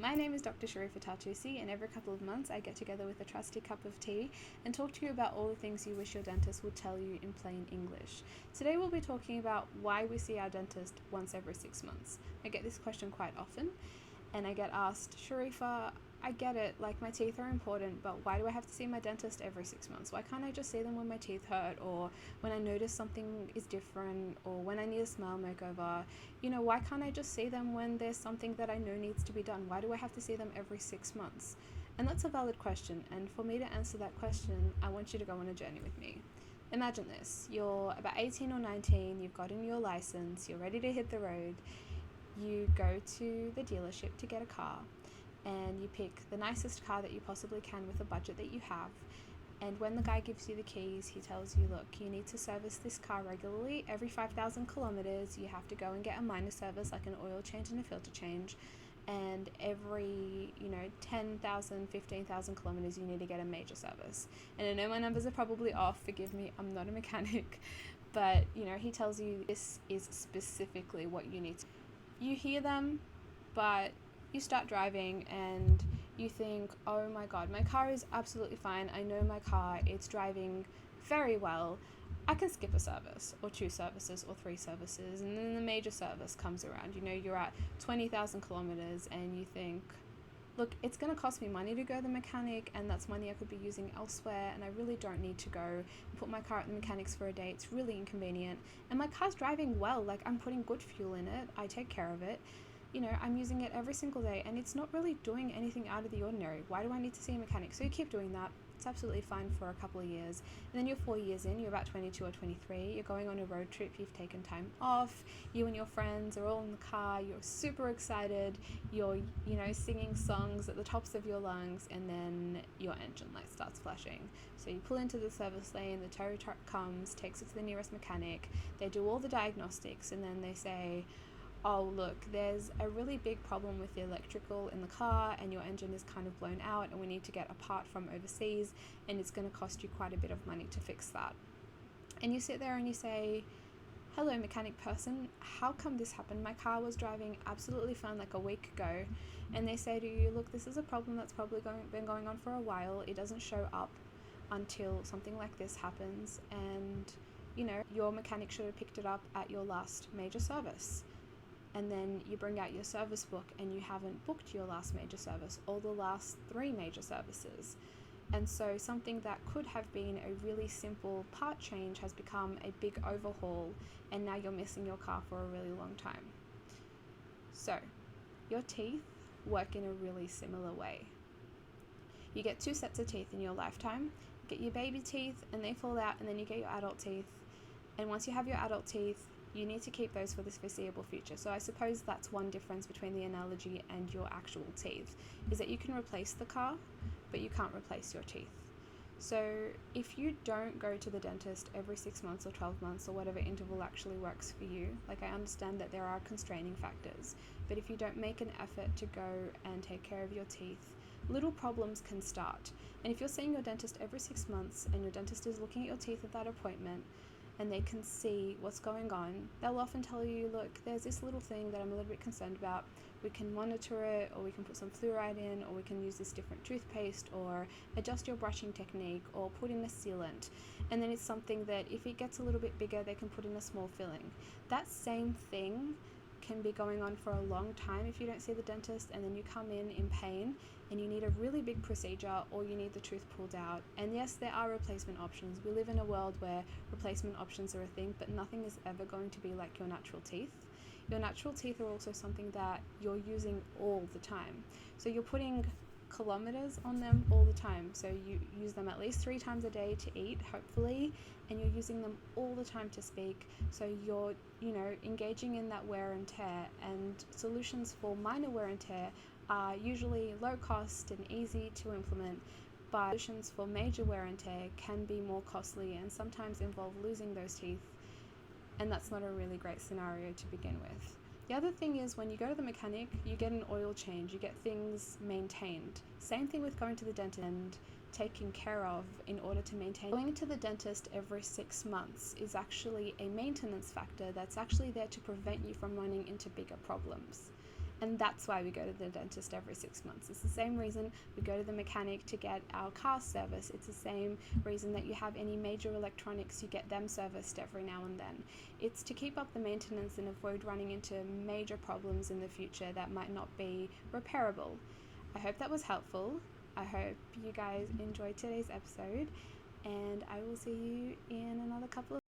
My name is Dr. Tartoussi, and every couple of months I get together with a trusty cup of tea and talk to you about all the things you wish your dentist would tell you in plain English. Today we'll be talking about why we see our dentist once every 6 months. I get this question quite often, and I get asked, Sharifa, I get it, like my teeth are important, but why do I have to see my dentist every 6 months? Why can't I just see them when my teeth hurt, or when I notice something is different, or when I need a smile makeover? Why can't I just see them when there's something that I know needs to be done? Why do I have to see them every 6 months? And that's a valid question, and for me to answer that question, I want you to go on a journey with me. Imagine this, you're about 18 or 19, you've gotten your license, you're ready to hit the road, you go to the dealership to get a car, and you pick the nicest car that you possibly can with the budget that you have. And when the guy gives you the keys, he tells you, look, you need to service this car regularly. Every 5,000 kilometers, you have to go and get a minor service like an oil change and a filter change. And every, 10,000, 15,000 kilometers, you need to get a major service. And I know my numbers are probably off. Forgive me, I'm not a mechanic. But, he tells you this is specifically what you need to. You hear them, but you start driving and you think, oh my god, my car is absolutely fine. I know my car, it's driving very well. I can skip a service or 2 services or 3 services, and then the major service comes around. You're at 20,000 kilometers and you think, look, it's going to cost me money to go to the mechanic, and that's money I could be using elsewhere, and I really don't need to go and put my car at the mechanics for a day. It's really inconvenient, and my car's driving well. Like, I'm putting good fuel in it, I take care of it, I'm using it every single day, and it's not really doing anything out of the ordinary. Why do I need to see a mechanic? So you keep doing that. It's absolutely fine for a couple of years, and then you're 4 years in, you're about 22 or 23, you're going on a road trip, you've taken time off, you and your friends are all in the car, you're super excited, you're singing songs at the tops of your lungs, and then your engine light starts flashing. So you pull into the service lane, the tow truck comes, takes it to the nearest mechanic, they do all the diagnostics, and then they say, oh look, there's a really big problem with the electrical in the car, and your engine is kind of blown out, and we need to get a part from overseas, and it's going to cost you quite a bit of money to fix that. And you sit there and you say, hello mechanic person, how come this happened? My car was driving absolutely fine like a week ago. And they say to you, look, this is a problem that's probably been going on for a while. It doesn't show up until something like this happens, and your mechanic should have picked it up at your last major service. And then you bring out your service book and you haven't booked your last major service or the last 3 major services. And so something that could have been a really simple part change has become a big overhaul, and now you're missing your car for a really long time. So your teeth work in a really similar way. You get 2 sets of teeth in your lifetime. You get your baby teeth and they fall out, and then you get your adult teeth. And once you have your adult teeth, you need to keep those for the foreseeable future. So I suppose that's one difference between the analogy and your actual teeth, is that you can replace the car, but you can't replace your teeth. So if you don't go to the dentist every 6 months or 12 months or whatever interval actually works for you, like, I understand that there are constraining factors, but if you don't make an effort to go and take care of your teeth, little problems can start. And if you're seeing your dentist every 6 months and your dentist is looking at your teeth at that appointment, and they can see what's going on, they'll often tell you, look, there's this little thing that I'm a little bit concerned about. We can monitor it, or we can put some fluoride in, or we can use this different toothpaste, or adjust your brushing technique, or put in a sealant. And then it's something that if it gets a little bit bigger, they can put in a small filling. That same thing can be going on for a long time if you don't see the dentist, and then you come in pain and you need a really big procedure, or you need the tooth pulled out. And yes, there are replacement options. We live in a world where replacement options are a thing, but nothing is ever going to be like your natural teeth. Your natural teeth are also something that you're using all the time. So you're putting kilometers on them all the time. So you use them at least 3 times a day to eat, hopefully, and you're using them all the time to speak. So you're, engaging in that wear and tear, and solutions for minor wear and tear are usually low cost and easy to implement, but solutions for major wear and tear can be more costly and sometimes involve losing those teeth, and that's not a really great scenario to begin with. The other thing is, when you go to the mechanic, you get an oil change, you get things maintained. Same thing with going to the dentist and taken care of in order to maintain. Going to the dentist every 6 months is actually a maintenance factor that's actually there to prevent you from running into bigger problems. And that's why we go to the dentist every 6 months. It's the same reason we go to the mechanic to get our car service. It's the same reason that you have any major electronics, you get them serviced every now and then. It's to keep up the maintenance and avoid running into major problems in the future that might not be repairable. I hope that was helpful. I hope you guys enjoyed today's episode, and I will see you in another couple of